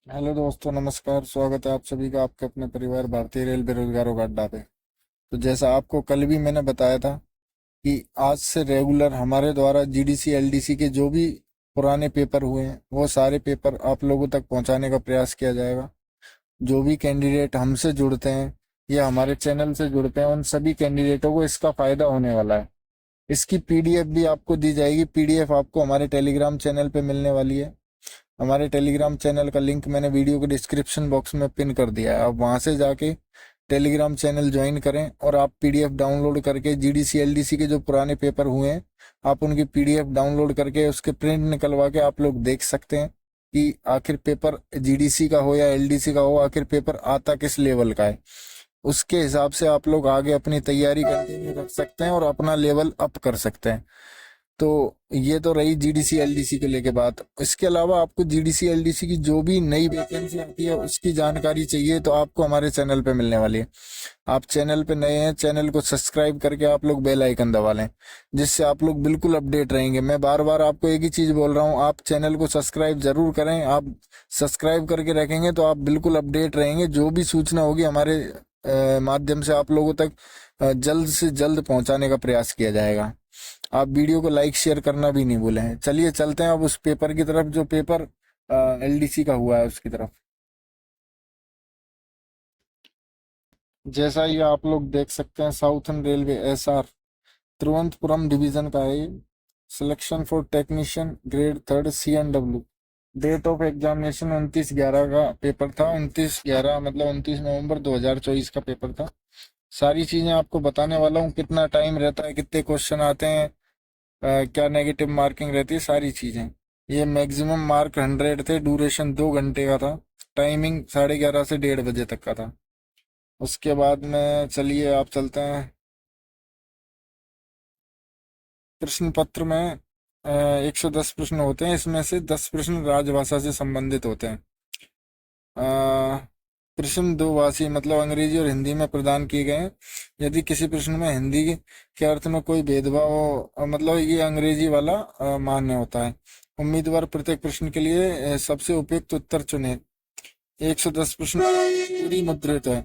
Hello दोस्तों, नमस्कार। स्वागत है आप सभी का आपके अपने परिवार भारतीय रेल बेरोजगारों का अड्डा पे। तो जैसा आपको कल भी मैंने बताया था कि आज से रेगुलर हमारे द्वारा जीडीसी एलडीसी के जो भी पुराने पेपर हुए हैं वो सारे पेपर आप लोगों तक पहुंचाने का प्रयास किया जाएगा। जो भी कैंडिडेट हमसे जुड़ते हैं या हमारे चैनल से जुड़ते हैं उन सभी कैंडिडेटों को इसका फायदा होने वाला है। इसकी पीडीएफ भी आपको दी जाएगी। पीडीएफ आपको हमारे टेलीग्राम चैनल पे मिलने वाली है। हमारे टेलीग्राम चैनल का लिंक मैंने वीडियो के डिस्क्रिप्शन बॉक्स में पिन कर दिया है। आप वहां से जाके टेलीग्राम चैनल ज्वाइन करें और आप पीडीएफ डाउनलोड करके जीडीसी एलडीसी के जो पुराने पेपर हुए हैं आप उनकी पीडीएफ डाउनलोड करके उसके प्रिंट निकलवा के आप लोग देख सकते हैं कि आखिर पेपर जीडीसी का हो या एलडीसी का हो, आखिर पेपर आता किस लेवल का है। उसके हिसाब से आप लोग आगे अपनी तैयारी कंटिन्यू रख सकते हैं और अपना लेवल अप कर सकते हैं। तो ये तो रही जीडीसी एलडीसी को लेके बात। इसके अलावा आपको जीडीसी एलडीसी की जो भी नई वैकेंसी आती है उसकी जानकारी चाहिए तो आपको हमारे चैनल पे मिलने वाली है। आप चैनल पे नए हैं, चैनल को सब्सक्राइब करके आप लोग बेल आइकन दबा लें, जिससे आप लोग बिल्कुल अपडेट रहेंगे। मैं बार बार आपको एक ही चीज बोल रहा हूँ, आप चैनल को सब्सक्राइब जरूर करें। आप सब्सक्राइब करके रखेंगे तो आप बिल्कुल अपडेट रहेंगे। जो भी सूचना होगी हमारे माध्यम से आप लोगों तक जल्द से जल्द पहुंचाने का प्रयास किया जाएगा। आप वीडियो को लाइक शेयर करना भी नहीं भूलें। चलिए चलते हैं अब उस पेपर की तरफ जो पेपर एलडीसी का हुआ है उसकी तरफ। जैसा ये आप लोग देख सकते हैं, southern railway SR Thiruvananthapuram division का है ये। Selection for technician grade third CNW। Date of examination 29/11 का पेपर था। 29/11 मतलब 29 नवंबर 2024 का पेपर था। सारी चीजें आपको बताने वाला हूँ, कितना टाइम रहता है, कितने क्वेश्चन आते हैं, क्या नेगेटिव मार्किंग रहती है, सारी चीजें। ये मैक्सिमम मार्क 100 थे। ड्यूरेशन 2 घंटे का था। टाइमिंग 11:30 से 1:30 बजे तक का था। उसके बाद में चलिए आप चलते हैं। प्रश्न पत्र में 110 प्रश्न होते हैं। इसमें से 10 प्रश्न राजभाषा से संबंधित होते हैं। अ, प्रश्न दो भाषी मतलब अंग्रेजी और हिंदी में प्रदान किए गए हैं। यदि किसी प्रश्न में हिंदी के अर्थ में कोई भेदभाव हो, मतलब ये अंग्रेजी वाला मान्य होता है। उम्मीदवार प्रत्येक प्रश्न के लिए सबसे उपयुक्त उत्तर चुने। 110 प्रश्न पूरी मुद्रित है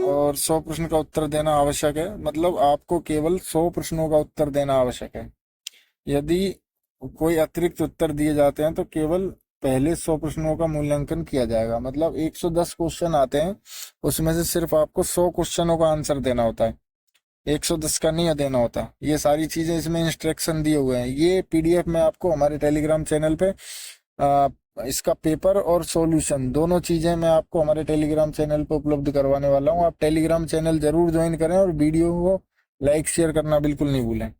और 100 प्रश्न का उत्तर देना आवश्यक है। मतलब आपको केवल 100 प्रश्नों का उत्तर देना आवश्यक है। यदि कोई अतिरिक्त उत्तर दिए जाते हैं तो केवल पहले 100 प्रश्नों का मूल्यांकन किया जाएगा। मतलब 110 क्वेश्चन आते हैं, उसमें से सिर्फ आपको 100 क्वेश्चनों का आंसर देना होता है, 110 का नहीं देना होता। ये सारी चीजें इसमें इंस्ट्रक्शन दिए हुए हैं। ये पीडीएफ में आपको हमारे टेलीग्राम चैनल पे आ, इसका पेपर और सॉल्यूशन दोनों चीजें मैं आपको हमारे टेलीग्राम चैनल पे उपलब्ध करवाने वाला हूँ। आप टेलीग्राम चैनल जरूर ज्वाइन करें और वीडियो को लाइक शेयर करना बिल्कुल नहीं भूलें।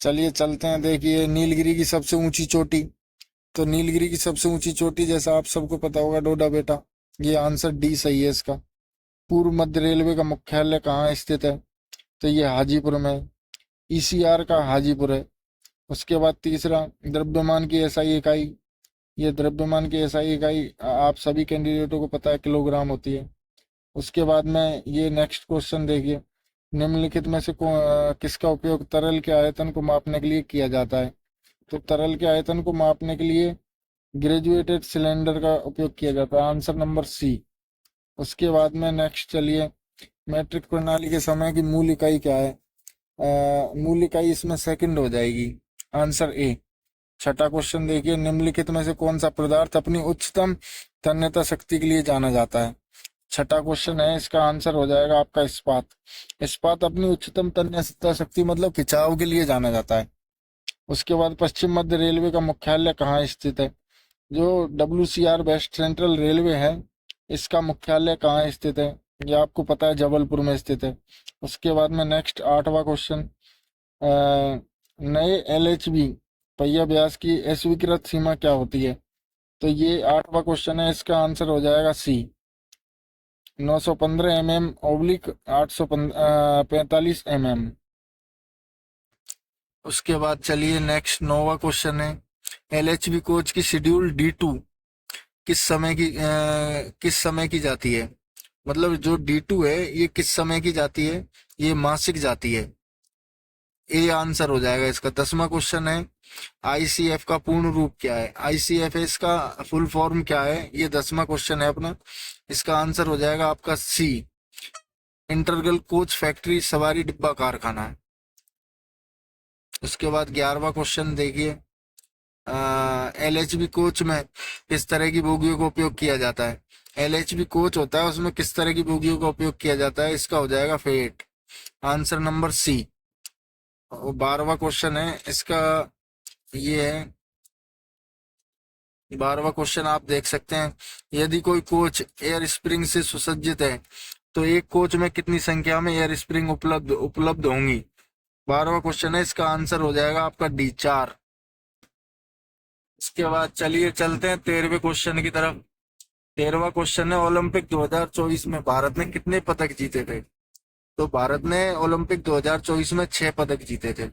चलिए चलते हैं। देखिए, नीलगिरी की सबसे ऊंची चोटी। तो नीलगिरी की सबसे ऊंची चोटी जैसा आप सबको पता होगा, डोडा बेटा। ये आंसर डी सही है इसका। पूर्व मध्य रेलवे का मुख्यालय कहाँ स्थित है? तो ये हाजीपुर में है। ईसीआर का हाजीपुर है। उसके बाद तीसरा, द्रव्यमान की एसआई इकाई। ये द्रव्यमान की एसआई इकाई आप सभी कैंडिडेटों को पता है किलोग्राम होती है। उसके बाद में ये नेक्स्ट क्वेश्चन देखिए, निम्नलिखित में से किसका उपयोग तरल के आयतन को मापने के लिए किया जाता है? तो तरल के आयतन को मापने के लिए ग्रेजुएटेड सिलेंडर का उपयोग किया जाता है। Answer number C. उसके बाद में नेक्स्ट चलिए, मैट्रिक प्रणाली के समय की मूल इकाई क्या है? मूल इकाई इसमें सेकंड हो जाएगी। Answer A. छठा क्वेश्चन देखिए, निम्नलिखित में से कौन सा पदार्थ अपनी उच्चतम तन्यता शक्ति के लिए जाना जाता है? छठा क्वेश्चन है, इसका आंसर हो जाएगा आपका इस्पात। इस्पात अपनी उच्चतम तन्यता शक्ति मतलब खिंचाव के लिए जाना जाता है। उसके बाद पश्चिम मध्य रेलवे का मुख्यालय कहाँ स्थित है? जो WCR वेस्ट सेंट्रल रेलवे है, इसका मुख्यालय कहाँ स्थित है? ये आपको पता है जबलपुर में स्थित है। उसके बाद में नेक्स्ट आठवां क्वेश्चन, नए LHB पहिया व्यास की स्वीकृत सीमा क्या होती है? तो ये आठवां क्वेश्चन है, इसका आंसर हो जाएगा सी। 915 mm / 845 mm। उसके बाद चलिए नेक्स्ट नौवा क्वेश्चन है, LHB कोच की शेड्यूल D2 किस समय की जाती है? मतलब जो D2 है ये किस समय की जाती है? ये मासिक जाती है। ए आंसर हो जाएगा इसका। 10वां क्वेश्चन है आईसीएफ का पूर्ण रूप क्या है, आईसीएफ इसका फुल फॉर्म क्या है, ये 10वां क्वेश्चन है अपना। इसका आंसर हो जाएगा आपका सी, इंटरगल कोच फैक्ट्री सवारी डिब्बा कारखाना है। उसके बाद 11वां क्वेश्चन देखिए, एलएचबी कोच में किस तरह की बोगियों का उपयोग किया जाता है। एलएचबी कोच होता है उसमें किस तरह की बोगियों का उपयोग किया जाता है, इसका हो जाएगा फेट, आंसर नंबर सी। 12वां क्वेश्चन है इसका, ये है 12वां क्वेश्चन आप देख सकते हैं, यदि कोई कोच एयर स्प्रिंग से सुसज्जित है तो एक कोच में कितनी संख्या में एयर स्प्रिंग उपलब्ध होंगी। 12वां क्वेश्चन है, इसका आंसर हो जाएगा आपका डी, 4। इसके बाद चलिए चलते हैं 13वें क्वेश्चन की तरफ। 13वां क्वेश्चन है, ओलंपिक 2024 में भारत ने कितने पदक जीते थे। तो भारत ने ओलंपिक 2024 में 6 पदक जीते थे।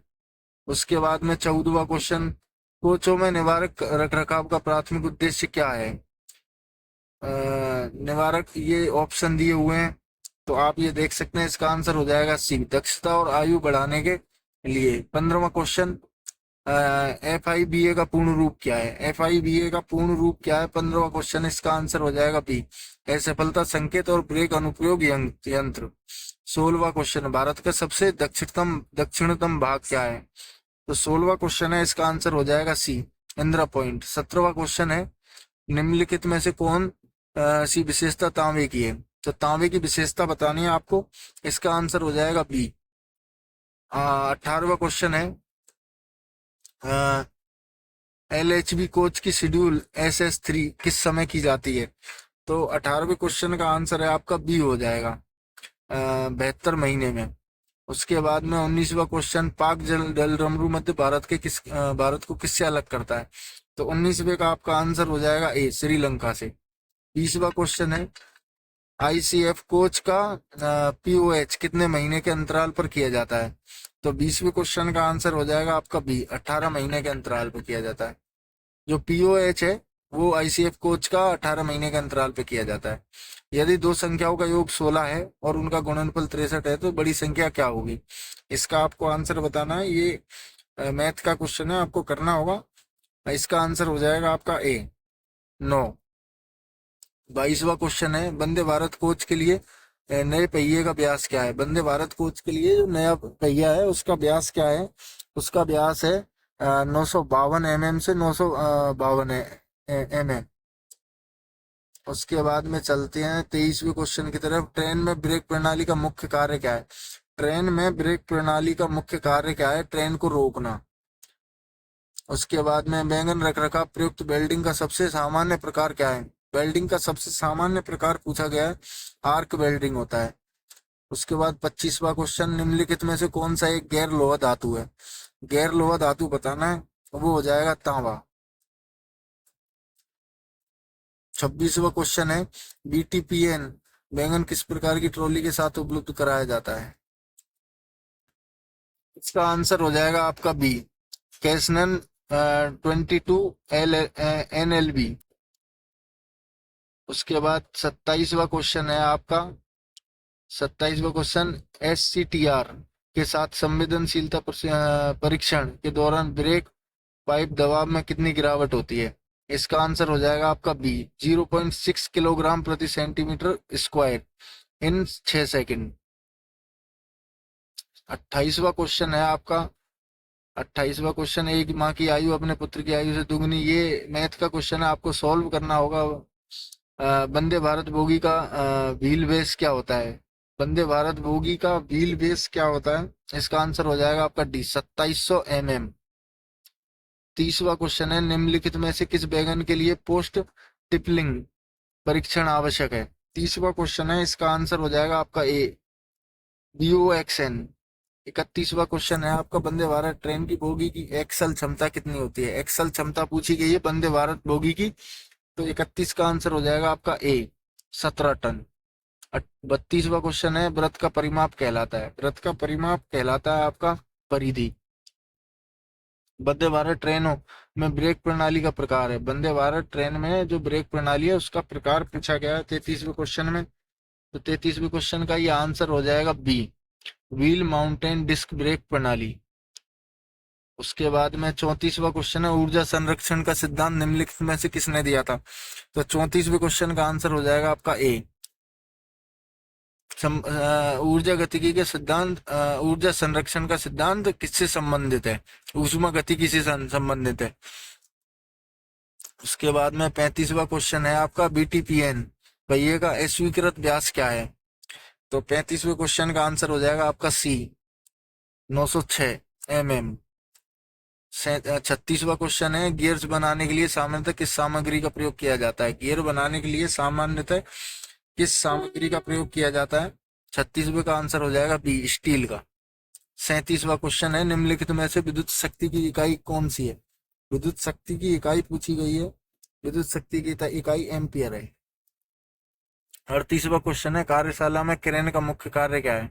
उसके बाद में 14वां क्वेश्चन, कोचों में निवारक रखरखाव का प्राथमिक उद्देश्य क्या है। निवारक ये ऑप्शन दिए हुए हैं, तो आप ये देख सकते हैं, इसका आंसर हो जाएगा सी, दक्षता और आयु बढ़ाने के लिए। 15वां क्वेश्चन, FIBA का पूर्ण रूप क्या है। FIBA का पूर्ण रूप क्या है, 15वां क्वेश्चन, इसका आंसर हो जाएगा बी, असफलता संकेत और ब्रेक अनुप्रयोग यंत्र। 16वां क्वेश्चन, भारत का सबसे दक्षिणतम भाग क्या है। तो 16वां क्वेश्चन है, इसका आंसर हो जाएगा सी, इंदिरा पॉइंट। 17वां क्वेश्चन है, निम्नलिखित में से कौन सी विशेषता तांबे की है। तो तांबे की विशेषता बतानी है आपको, इसका आंसर हो जाएगा बी। 18वां क्वेश्चन है, LHB कोच की शेड्यूल SS3 किस समय की जाती है। तो 18वें क्वेश्चन का आंसर है आपका बी हो जाएगा, 72 महीने में। उसके बाद में 19वां क्वेश्चन, पाक जल रमरू मध्य भारत को किससे अलग करता है। तो 19वें का आपका आंसर हो जाएगा ए, श्रीलंका से। 20वां क्वेश्चन है, ICF कोच का POH कितने महीने के अंतराल पर किया जाता है। तो 20वें क्वेश्चन का आंसर हो जाएगा आपका बी, 18 महीने के अंतराल पर किया जाता है। जो POH है वो ICF कोच का 18 महीने के अंतराल पे किया जाता है। यदि दो संख्याओं का योग 16 है और उनका गुणनफल 63 है तो बड़ी संख्या क्या होगी। इसका आपको आंसर बताना है, ये मैथ का क्वेश्चन है, आपको करना होगा। इसका आंसर हो जाएगा आपका ए, 9। 22वां क्वेश्चन है, वंदे भारत कोच के लिए नए पहिए का व्यास क्या है। वंदे भारत कोच के लिए जो नया पहिया है उसका व्यास क्या है। उसका व्यास है 952 mm से 952 mm। उसके बाद में चलते हैं 23वें क्वेश्चन की तरफ, ट्रेन में ब्रेक प्रणाली का मुख्य कार्य क्या है। ट्रेन में ब्रेक प्रणाली का मुख्य कार्य क्या है, ट्रेन को रोकना। उसके बाद में बैंगन रखरखाव प्रयुक्त वेल्डिंग का सबसे सामान्य प्रकार क्या है। वेल्डिंग का सबसे सामान्य प्रकार पूछा गया है, आर्क वेल्डिंग होता है। उसके बाद 25वां क्वेश्चन, निम्नलिखित में से कौन सा एक गैर लोहा धातु है। गैर लोहा धातु बताना है, वो हो जाएगा तांबा। 26वां क्वेश्चन है, BTPN बैंगन किस प्रकार की ट्रॉली के साथ उपलब्ध कराया जाता है। इसका आंसर हो जाएगा आपका बी, कैसनन 22 NLB। उसके बाद 27वां क्वेश्चन है आपका, 27वां क्वेश्चन, SCTR के साथ संवेदनशीलता परीक्षण के दौरान ब्रेक पाइप दबाव में कितनी गिरावट होती है। इसका आंसर हो जाएगा आपका बी, 0.6 किलोग्राम प्रति सेंटीमीटर स्क्वायर इन 6 सेकंड। 28वां क्वेश्चन है आपका, 28वां क्वेश्चन, एक माँ की आयु अपने पुत्र की आयु से दुगनी। ये मैथ का क्वेश्चन है, आपको सॉल्व करना होगा। वंदे भारत बोगी का व्हील बेस क्या होता है। वंदे भारत बोगी का व्हील बेस क्या होता है, इसका आंसर हो जाएगा आपका डी, 2700 mm। 30वां क्वेश्चन है, निम्नलिखित में से किस बैगन के लिए पोस्ट टिपलिंग परीक्षण आवश्यक है। 30वां क्वेश्चन है, इसका आंसर हो जाएगा आपका ए, BOXN। 31वां क्वेश्चन है आपका, वंदे भारत ट्रेन की बोगी की एक्सल क्षमता कितनी होती है। एक्सल क्षमता पूछी गई है वंदे भारत बोगी की, तो 31 का आंसर हो जाएगा आपका ए, 17 टन। 32वां क्वेश्चन है, व्रत का परिमाप कहलाता है। व्रत का परिमाप कहलाता है आपका परिधि। वंदे भारत ट्रेनों में ब्रेक प्रणाली का प्रकार है। वंदे भारत ट्रेन में जो ब्रेक प्रणाली है उसका प्रकार पूछा गया है 33वें क्वेश्चन में। तो 33वें क्वेश्चन का ये आंसर हो जाएगा B, wheel mounted disc brake प्रणाली। उसके बाद में 34वां क्वेश्चन है, ऊर्जा संरक्षण का सिद्धांत निम्नलिखित में से किसने दिया था? तो 34वें क्वेश्चन का आंसर हो जाएगा आपका ए। ऊर्जा गतिकी के सिद्धांत, ऊर्जा संरक्षण का सिद्धांत किससे संबंधित है? ऊष्मा गतिकी से संबंधित है। उसके बाद में 35वां क्वेश्चन है आपका, बीटीपीएन पहिए का अस्वीकृत व्यास क्या है? तो 35वें क्वेश्चन का आंसर हो जाएगा आपका सी, 906 mm। 36वां क्वेश्चन है, गियर्स बनाने के लिए सामान्यतः किस सामग्री का प्रयोग किया जाता है? गियर बनाने के लिए सामान्यतः किस सामग्री का प्रयोग किया जाता है? 36वें का आंसर हो जाएगा बी, स्टील का। 37वां क्वेश्चन है, निम्नलिखित में से विद्युत शक्ति की इकाई कौन सी है? विद्युत शक्ति की इकाई पूछी गई है, विद्युत शक्ति की इकाई एम्पियर है। 38वां क्वेश्चन है, कार्यशाला में क्रेन का मुख्य कार्य क्या है?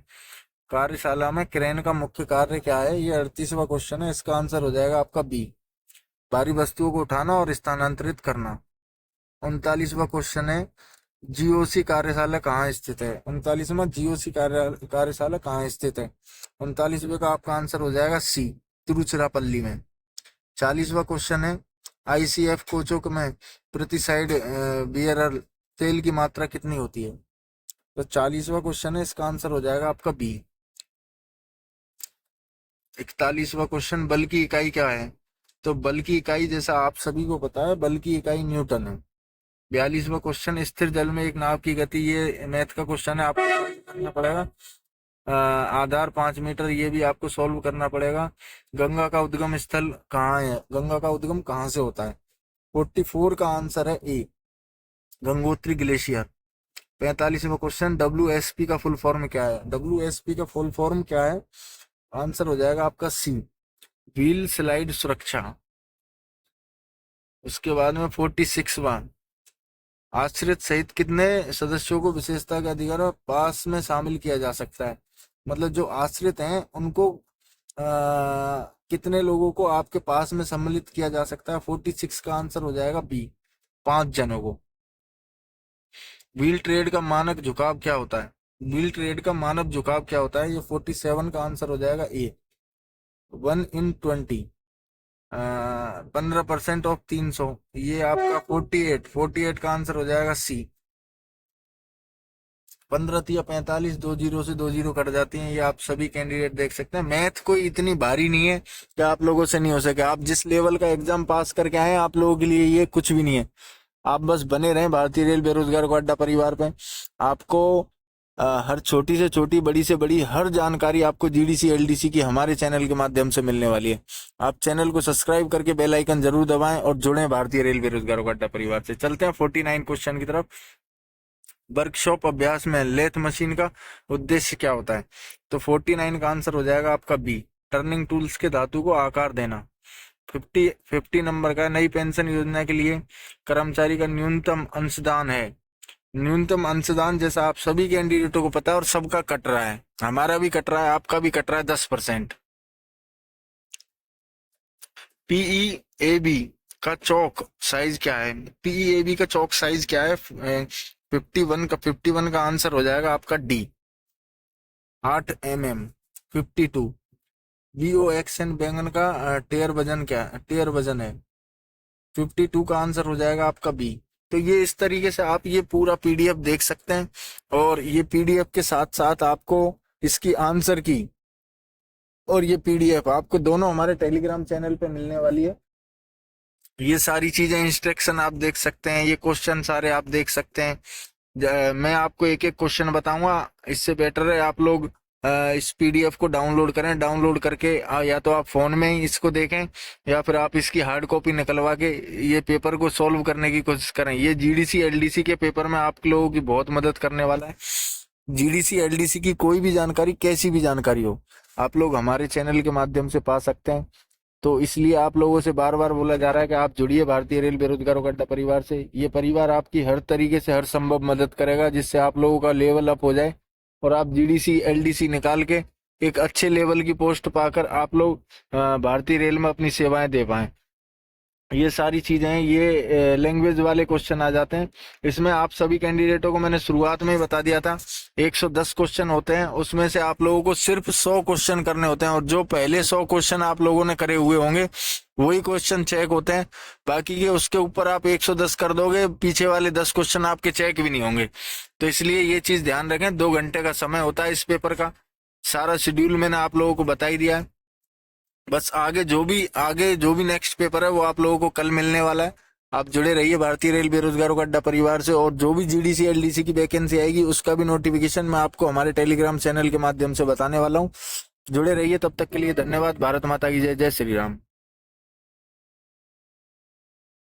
कार्यशाला में क्रेन का मुख्य कार्य क्या है? ये 38वां क्वेश्चन है, इसका आंसर हो जाएगा आपका बी, भारी वस्तुओं को उठाना और स्थानांतरित करना। 39वां क्वेश्चन है, जीओसी कार्यशाला कहाँ स्थित है? 39वां जीओसी कार्यशाला कहाँ स्थित है? 39वें का आपका आंसर हो जाएगा सी, तिरुचिरापल्ली में। 40वां क्वेश्चन है, आईसीएफ कोचों में प्रति साइड बियरल तेल की मात्रा कितनी होती है? तो 40वां क्वेश्चन है, इसका आंसर हो जाएगा आपका बी। 41वां क्वेश्चन, बल की इकाई क्या है? तो बल की इकाई जैसा आप सभी को पता है, बल की इकाई न्यूटन है। 42वां क्वेश्चन, स्थिर जल में एक नाव की गति, ये मैथ का क्वेश्चन है, आपको करना पड़ेगा। आधार 5 मीटर, ये भी आपको सॉल्व करना पड़ेगा। गंगा का उद्गम स्थल कहाँ है? गंगा का उद्गम कहाँ से होता है? 44 का आंसर है ए, गंगोत्री ग्लेशियर। 45वां क्वेश्चन, WSP का फुल फॉर्म क्या है? WSP का फुल फॉर्म क्या है? आंसर हो जाएगा आपका सी, व्हील स्लाइड सुरक्षा। उसके बाद में 46वां, आश्रित सहित कितने सदस्यों को विशेषता के अधिकार और पास में शामिल किया जा सकता है? मतलब जो आश्रित हैं उनको कितने लोगों को आपके पास में सम्मिलित किया जा सकता है? 46 का आंसर हो जाएगा बी, 5 जनों को। व्हील ट्रेड का मानक झुकाव क्या होता है? व्हील ट्रेड का मानक झुकाव क्या होता है? ये 47 का आंसर हो जाएगा ए, 1/20, 15% ऑफ 300। ये आपका 48 का आंसर हो जाएगा सी। 15 या 45, 2 जीरो से 2 जीरो कट जाती हैं, ये आप सभी कैंडिडेट देख सकते हैं। मैथ कोई इतनी भारी नहीं है कि आप लोगों से नहीं हो सके। आप जिस लेवल का एग्जाम पास करके आए, आप लोगों के लिए ये कुछ भी नहीं है। आप बस बने रहें भारतीय रेल बेरोजगार को अड्डा परिवार पे। आपको हर छोटी से छोटी, बड़ी से बड़ी हर जानकारी आपको जीडीसी एलडीसी की हमारे चैनल के माध्यम से मिलने वाली है। आप चैनल को सब्सक्राइब करके बेल आइकन जरूर दबाएं और जुड़ें भारतीय रेल बेरोजगारों का अड्डा परिवार से। चलते हैं 49 क्वेश्चन की तरफ। वर्कशॉप अभ्यास में लेथ मशीन का उद्देश्य क्या होता है? तो 49 का आंसर हो जाएगा आपका बी, टर्निंग टूल्स के धातु को आकार देना। 50 नंबर का, नई पेंशन योजना के लिए कर्मचारी का न्यूनतम अंशदान है। न्यूनतम अंशदान जैसा आप सभी कैंडिडेटों को पता है और सबका कट रहा है, हमारा भी कट रहा है, आपका भी कट रहा है, 10%। पीईएबी का चौक साइज क्या है? पीईएबी का चौक साइज क्या है? 51 का आंसर हो जाएगा आपका डी, 8 mm। 52, VOXN बैंगन का टेयर वजन क्या है? टेयर वजन है 52 का आंसर हो जाएगा आपका बी। तो ये इस तरीके से आप ये पूरा पीडीएफ देख सकते हैं, और ये पीडीएफ के साथ साथ आपको इसकी आंसर की और ये पीडीएफ आपको दोनों हमारे टेलीग्राम चैनल पे मिलने वाली है। ये सारी चीजें, इंस्ट्रक्शन आप देख सकते हैं, ये क्वेश्चन सारे आप देख सकते हैं। मैं आपको एक एक क्वेश्चन बताऊंगा, इससे बेटर है आप लोग इस पीडीएफ को डाउनलोड करें। डाउनलोड करके या तो आप फोन में ही इसको देखें, या फिर आप इसकी हार्ड कॉपी निकलवा के ये पेपर को सॉल्व करने की कोशिश करें। ये जीडीसी एलडीसी के पेपर में आप लोगों की बहुत मदद करने वाला है। जीडीसी एलडीसी की कोई भी जानकारी, कैसी भी जानकारी हो, आप लोग हमारे चैनल के माध्यम से पा सकते हैं। तो इसलिए आप लोगों से बार बार बोला जा रहा है कि आप जुड़िए भारतीय रेल बेरोजगारों का अड्डा परिवार से। ये परिवार आपकी हर तरीके से हर संभव मदद करेगा, जिससे आप लोगों का लेवल अप हो जाए और आप जीडीसी एलडीसी निकाल के एक अच्छे लेवल की पोस्ट पाकर आप लोग भारतीय रेल में अपनी सेवाएं दे पाएं। ये सारी चीजें हैं, ये लैंग्वेज वाले क्वेश्चन आ जाते हैं। इसमें आप सभी कैंडिडेटों को मैंने शुरुआत में ही बता दिया था 110 क्वेश्चन होते हैं, उसमें से आप लोगों को सिर्फ 100 क्वेश्चन करने होते हैं, और जो पहले 100 क्वेश्चन आप लोगों ने करे हुए होंगे वही क्वेश्चन चेक होते हैं। बाकी के उसके ऊपर आप 110 कर दोगे, पीछे वाले 10 क्वेश्चन आपके चेक भी नहीं होंगे। तो इसलिए ये चीज ध्यान रखें, 2 घंटे का समय होता है इस पेपर का। सारा शेड्यूल मैंने आप लोगों को बता ही दिया है। बस आगे जो भी नेक्स्ट पेपर है वो आप लोगों को कल मिलने वाला है। आप जुड़े रहिए भारतीय रेल बेरोजगारों का अड्डा परिवार से, और जो भी जीडीसी एलडीसी की वैकेंसी आएगी उसका भी नोटिफिकेशन मैं आपको हमारे टेलीग्राम चैनल के माध्यम से बताने वाला हूँ। जुड़े रहिए, तब तक के लिए धन्यवाद। भारत माता की जय। जय श्री राम।